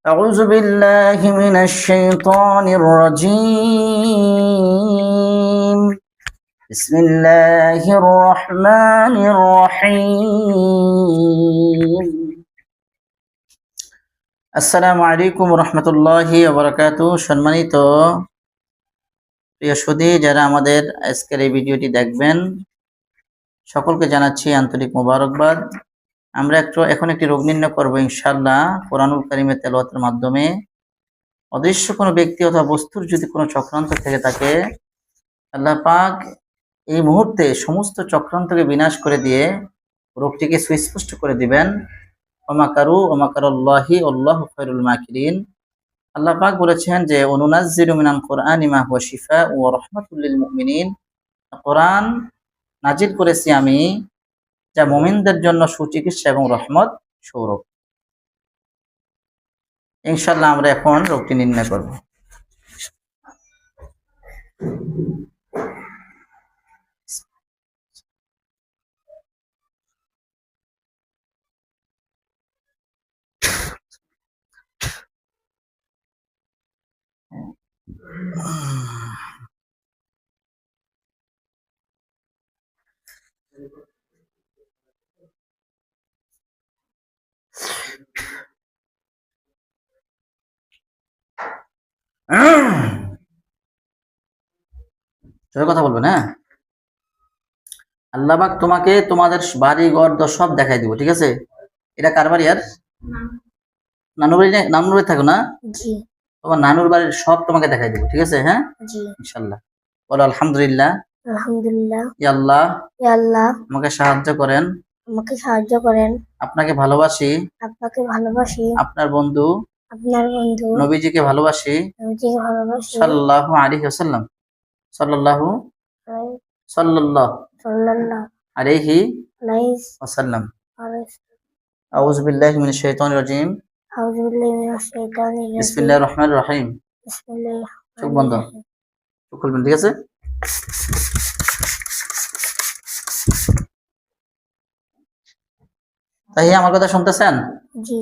أعوذ بالله من الشيطان الرجيم بسم الله الرحمن الرحيم আসসালামু আলাইকুম রহমতুল্লাহি ওয়া বারাকাতুহু। সম্মানিত প্রিয় সুধী, যারা আমাদের আজকের এই ভিডিওটি দেখবেন সকলকে জানাচ্ছি আন্তরিক মোবারকবাদ। আমরা এখন একটি রোগ নির্ণয় করবো ইনশাআল্লাহ কোরআনুল কারীমের তেলাওয়াতের মাধ্যমে। অদৃশ্য কোনো ব্যক্তি অথবা বস্তুর যদি কোনো চক্রান্ত থেকে থাকে, আল্লাহ পাক এই মুহূর্তে সমস্ত চক্রান্তকে বিনাশ করে দিয়ে রোগটিকে সুস্পষ্ট করে দিবেন। ওমাকারু ওমাকারুল্লাহি আল্লাহু খায়রুল মাকিরিন। আল্লাহ পাক বলেছেন যে অনুনাজ্জিলু মিনাল কুরআনি মা হুয়া শিফাউ ওয়া রাহমাতুল লিল মুমিনিন। কোরআন নাজিল করেছি আমি, যা মুমিনদের জন্য সুচিকিৎসা এবং রহমত স্বরূপ। ইনশাআল্লাহ আমরা এখন রোগটি নির্ণয় করব। কথা বলবেন, হ্যাঁ? আল্লাহ পাক তোমাকে তোমাদের বাড়ি ঘর সব দেখাই দিব, ঠিক আছে? এটা কার বাড়ি? আর নানুর বাড়ি? নানুর বাড়ি থাকো না? তোমার নানুর বাড়ির সব তোমাকে দেখাই দিব, ঠিক আছে? হ্যাঁ, ইনশাআল্লাহ। বলো আলহামদুলিল্লাহ। আলহামদুলিল্লাহ। ইয়া আল্লাহ, ইয়া আল্লাহ, আমাকে সাহায্য করেন। আমাকে সাহায্য করেন। আপনাকে ভালোবাসি। আপনাকে ভালোবাসি। আপনার বন্ধু নবীজিকে ভালোবাসি। সাল্লাল্লাহু আলাইহি ওয়াসাল্লাম। সাল্লাল্লাহু আলাইহি ওয়াসাল্লাম। আউযু বিল্লাহি মিনাশ শাইতানির রাজিম। বিসমিল্লাহির রহমানির রহিম। চোখ বন্ধ, চোখ খুলবেন, ঠিক আছে? তাই আমার কথা শুনতেছেন? জি।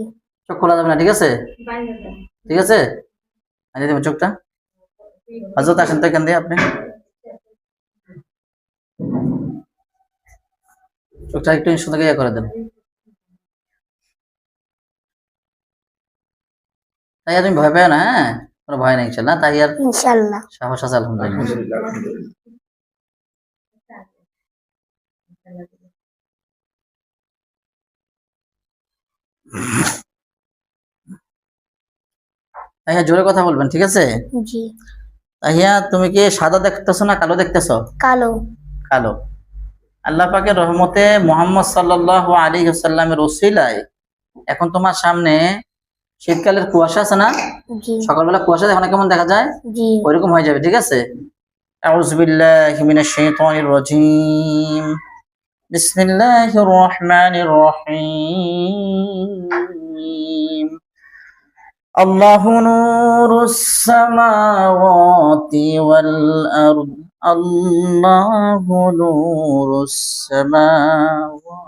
চোখ খোলা যাবে না, ঠিক আছে? ঠিক আছে, আনিয়ে দেবেন চোখটা। হযরত আসেন তো এখান দিয়ে, আপনি চোখটা একটু সুন্দর করে দেন। তাই তুমি ভয় পেও না, হ্যাঁ? কোনো ভয় নেই ইনশাআল্লাহ। তাই আর ইনশাআল্লাহ সাহস আছে আলহামদুলিল্লাহ। তাইয়া জোরে কথা বলবেন, ঠিক আছে? জি। তাইয়া তুমি কি সাদা দেখতেছো না কালো দেখতেছো? কালো। কালো। আল্লাহ পাকের রহমতে মুহাম্মদ সাল্লাল্লাহু আলাইহি ওয়াসাল্লামের ওসিলায় এখন তোমার সামনে শীতকালের কুয়াশা আছে না? সকালবেলা কুয়াশা এখন কেমন দেখা যায়? ওইরকম হয়ে যাবে, ঠিক আছে? আউযু বিল্লাহি মিনাশ শাইতানির রাজিম। বিসমিল্লাহির রহমানির রহিম। আল্লাহু নূরুস সামাওয়াতি ওয়াল আরদ। আল্লাহু নূরুস সামাওয়াতি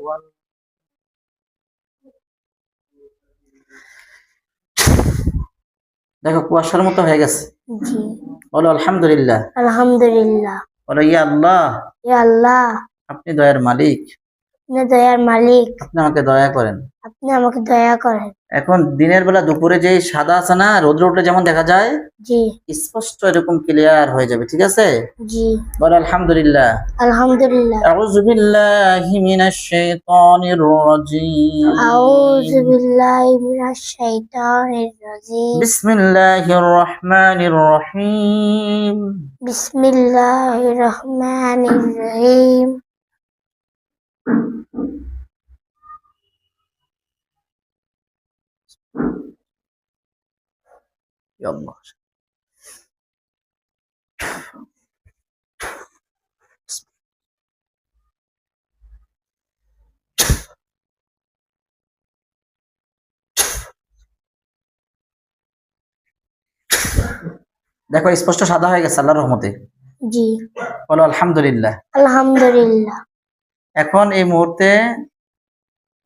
ওয়াল। দেখো কুয়াশার মতো হয়ে গেছে। জি। বলো আলহামদুলিল্লাহ। আলহামদুলিল্লাহ। বলো ইয়া আল্লাহ। ইয়া আল্লাহ, আপনি দয়ার মালিক। আপনি দয়ার মালিক। আপনি আমাকে দয়া করেন। আপনি আমাকে দয়া করেন। এখন দিনের বেলা দুপুরে যে সাদা আছে না, রোদ্র উঠলে যেমন দেখা যায়, জি, স্পষ্ট এরকম ক্লিয়ার হয়ে যাবে, ঠিক আছে? জি। বলো আলহামদুলিল্লাহ। আলহামদুলিল্লাহ। আউযু বিল্লাহি মিনাশ শাইতানির রাজিম। আউযু বিল্লাহি মিনাশ শাইতানির রাজিম। বিসমিল্লাহির রহমানির রহিম। বিসমিল্লাহির রহমানির রহিম। ইয়া আল্লাহ। দেখো স্পষ্ট সাদা হয়ে গেছে আল্লাহর রহমতে। জি। বলো আলহামদুলিল্লাহ। আলহামদুলিল্লাহ। এখন এই মুহূর্তে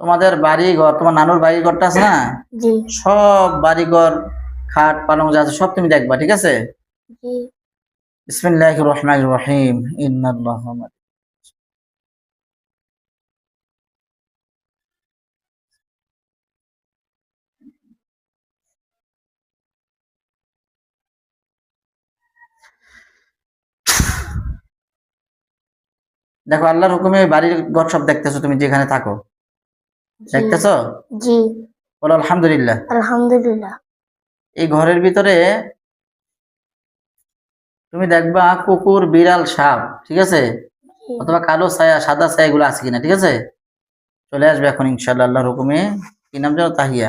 তোমাদের বাড়ি ঘর, তোমার নানুর বাড়ি ঘরটা আছে না, জি সব বাড়ি ঘর, খাট পালং যা আছে সব তুমি দেখবা, ঠিক আছে? জি বিসমিল্লাহির রহমানির রহিম। ইন্নাল্লাহা দেখো, আল্লাহর হুকুমে বাড়ির ঘর সব দেখতেছো, তুমি যেখানে থাকো জি দেখতেছো? জি বলো আলহামদুলিল্লাহ। আলহামদুলিল্লাহ। এই ঘরের ভিতরে তুমি দেখবা কুকুর, বিড়াল, সাপ, ঠিক আছে? জি অথবা কালো ছায়া, সাদা ছায়া, এগুলো আছে কিনা, ঠিক আছে? চলে আসবে এখন ইনশাআল্লাহ আল্লাহর হুকুমে। কি নাম যেন? তাহিয়া।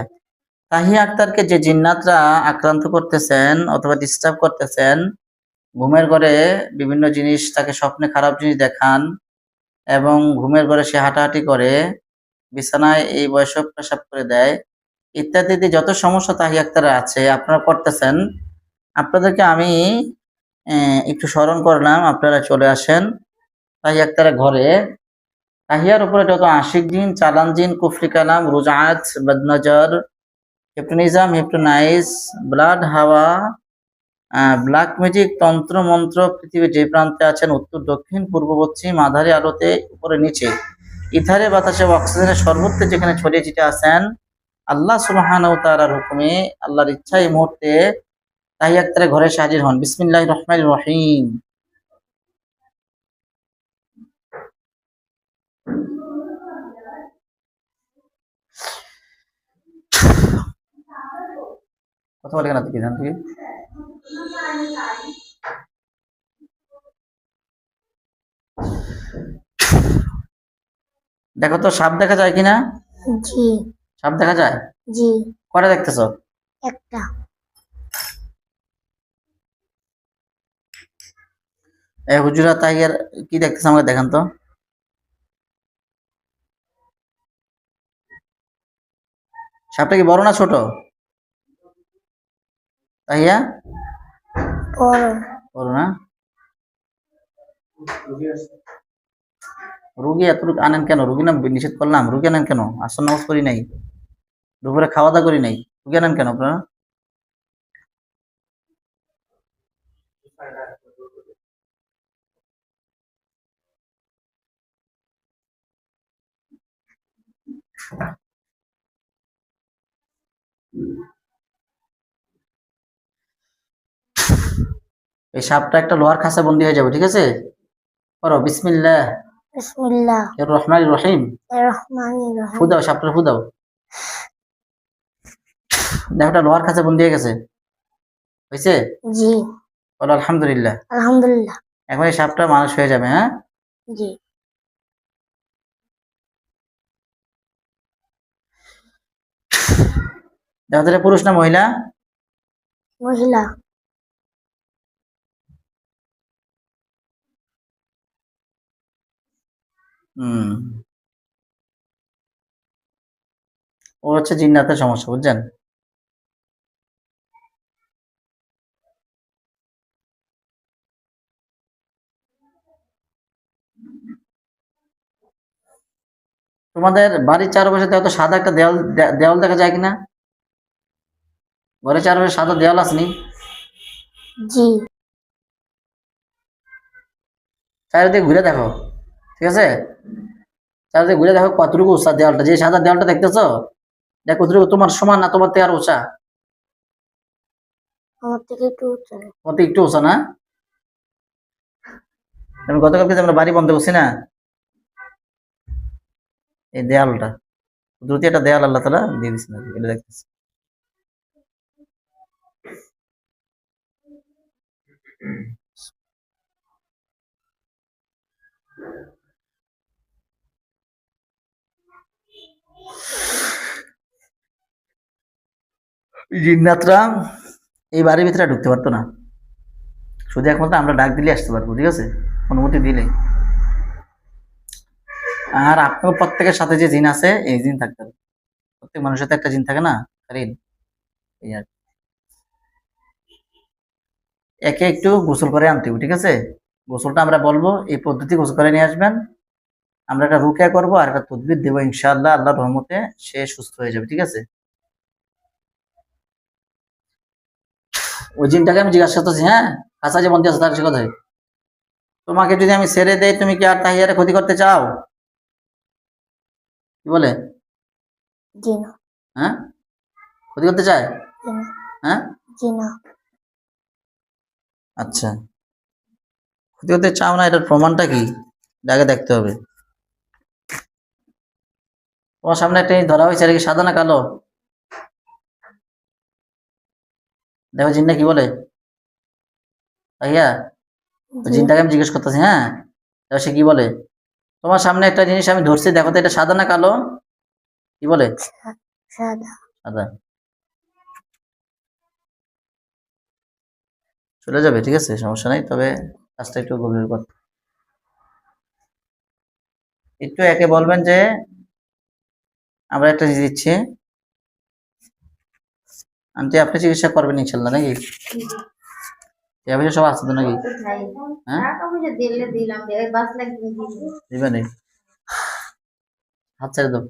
তাহিয়া আক্তারকে যে জিন্নাতরা আক্রান্ত করতেছেন অথবা ডিস্টার্ব করতেছেন, ঘুমের ঘরে বিভিন্ন জিনিস তাকে স্বপ্নে খারাপ জিনিস দেখান, এবং ঘুমের ঘরে সে হাঁটাহাঁটি করে, বিছানায় এই বয়সে পেশাব করে দেয়, ইত্যাদি ইত্যাদি যত সমস্যা তাহিয়া আক্তারের আছে আপনারা করতেছেন, আপনাদেরকে আমি একটু স্মরণ করলাম, আপনারা চলে আসেন তাহিয়া আক্তারের ঘরে। তাহিয়ার উপরে যত আশিক জিন, চালান জিন, কুফরি কালাম, রুজাত, বদনজর, হিপনোটিজম, হিপনোটাইজ, ব্লাড হাওয়া, ব্ল্যাক ম্যাজিক, তন্ত্র মন্ত্র, পৃথিবীর যে প্রান্তে আছেন, উত্তর দক্ষিণ পূর্ব পশ্চিম, আধারে আলোতে, উপরে নিচে, ইথারে বাতাসে, অক্সিজেনের সর্বত্র যেখানে ছড়িয়ে ছিটে আছেন, আল্লাহ সুবহানাহু ওয়া তাআলার হুকুমে, আল্লাহর ইচ্ছা এই মুহূর্তে তাহিয়া আক্তারের ঘরে এসে হাজির হন। বিসমিল্লাহির রহমানির রহিম। কথা বলে কেন তুই এখান থেকে? দেখো তো সাপ দেখা যায় কিনা? জি সাপ দেখা যায়? জি কটা দেখতেছো? একটা হুজুরা তাহিয়ার কি দেখতেছে আমাকে দেখান তো। সাপটা কি বড় না ছোট? তাহিয়া বড় বড় না? রুগী এতটুকু আনেন কেন? রুগী না নিষেধ করলাম, রুগী আনেন কেন? আসর নামাজ করি নাই, দুপুরে খাওয়া দাওয়া করি নাই, রুগী আনেন কেন আপনারা? এই সাপটা একটা লোহার খাঁচা বন্দি হয়ে যাবে, ঠিক আছে? করো বিসমিল্লাহ বিসমিল্লাহ এর রহমানির রহিম। রহমানির ফু রহিম। দাও, সাপটা ফু দাও। দেখো, একটা লোহার খাঁচা বন্দি হয়ে গেছে, হয়েছে? জি বলো আলহামদুলিল্লাহ। আলহামদুলিল্লাহ। এখন এই সাপটা মানুষ হয়ে যাবে, হ্যাঁ? জি দেখো তো এটা পুরুষ না মহিলা? মহিলা। হুম, ও হচ্ছে জিন্নাতের সমস্যা, বুঝছেন? তোমাদের বাড়ির চারপাশে দেখো তো সাদা একটা দেওয়াল, দেওয়াল দেখা যায় কিনা? ঘরের চারপাশে সাদা দেওয়াল আসেনি? জি চারিদিকে ঘুরে দেখো, ঠিক আছে? চারিদিকে ঘুরে দেখো কতটুকু উঁচা দেওয়ালটা, যে সাদা দেওয়ালটা দেখতেছো, দেখো কতটুকু তোমার সমান না তোমার থেকে আর উঁচা? আমার থেকে একটু উঁচু। তোমার থেকে একটু উঁচা না? আমি গতকালকে যে আমরা বাড়ি বন্ধ করছি না, এই দেয়ালটা, দ্রুত একটা দেয়াল আল্লাহ তালা দিয়ে দিচ্ছেন, এটা দেখতেছি। জিন্নাতরা এই বাড়ির ভিতরে আর ঢুকতে পারতো না, শুধু একমাত্র আমরা ডাক দিলে আসতে পারবো, ঠিক আছে? অনুমতি দিলে। আর আপনার প্রত্যেকের সাথে যে জিন আছে, এই জিন থাকতে হবে। প্রত্যেক মানুষের তো একটা জিন থাকে না, কারিন। এই আর কি। একে একটু গোসল করে আনতে হবে, ঠিক আছে? গোসলটা আমরা বলবো, এই পদ্ধতি গোসল করে নিয়ে আসবেন। আমরা একটা রুকিয়া করবো আর একটা তদবির দেবো ইনশাআল্লাহ, আল্লাহর রহমতে সে সুস্থ হয়ে যাবে, ঠিক আছে? ওই জিনটাকে আমি জিজ্ঞাসা করতেছি, হ্যাঁ কাছা যে বন্দি আছে তার সে কথাই, তোমাকে যদি আমি ছেড়ে দেই তুমি কি আর তাহিয়ারে ক্ষতি করতে চাও? কি বলে? জি না। হ্যাঁ, ক্ষতি করতে চায়? জি না। হ্যাঁ, জি না। আচ্ছা, ক্ষতি করতে চাও না, এটার প্রমাণটা কি আগে দেখতে হবে। তোমার সামনে একটা জিনিস ধরা হয়েছে, এটা কি সাদা না কালো? দেখো জিনটা কি বলে। ভাইয়া, ওই জি জিনটাকে আমি জিজ্ঞেস করতেছি, হ্যাঁ দেখো সে কি বলে। তোমার সামনে একটা জিনিস আমি ধরছি, দেখো তো এটা সাদা না কালো? কি বলে? সাদা। সাদা। চলে যাবে, ঠিক আছে, সমস্যা নাই, তবে কাজটা একটু গভীর করতে। একটু একে বলবেন যে আমরা একটা জিনিস দিচ্ছি, আন্টি আপনি চিকিৎসা করবেন ইনশাল্লাহ নাকি? সব আছে তো নাকি? হ্যাঁ, দিবেন, হাত ছেড়ে দাও।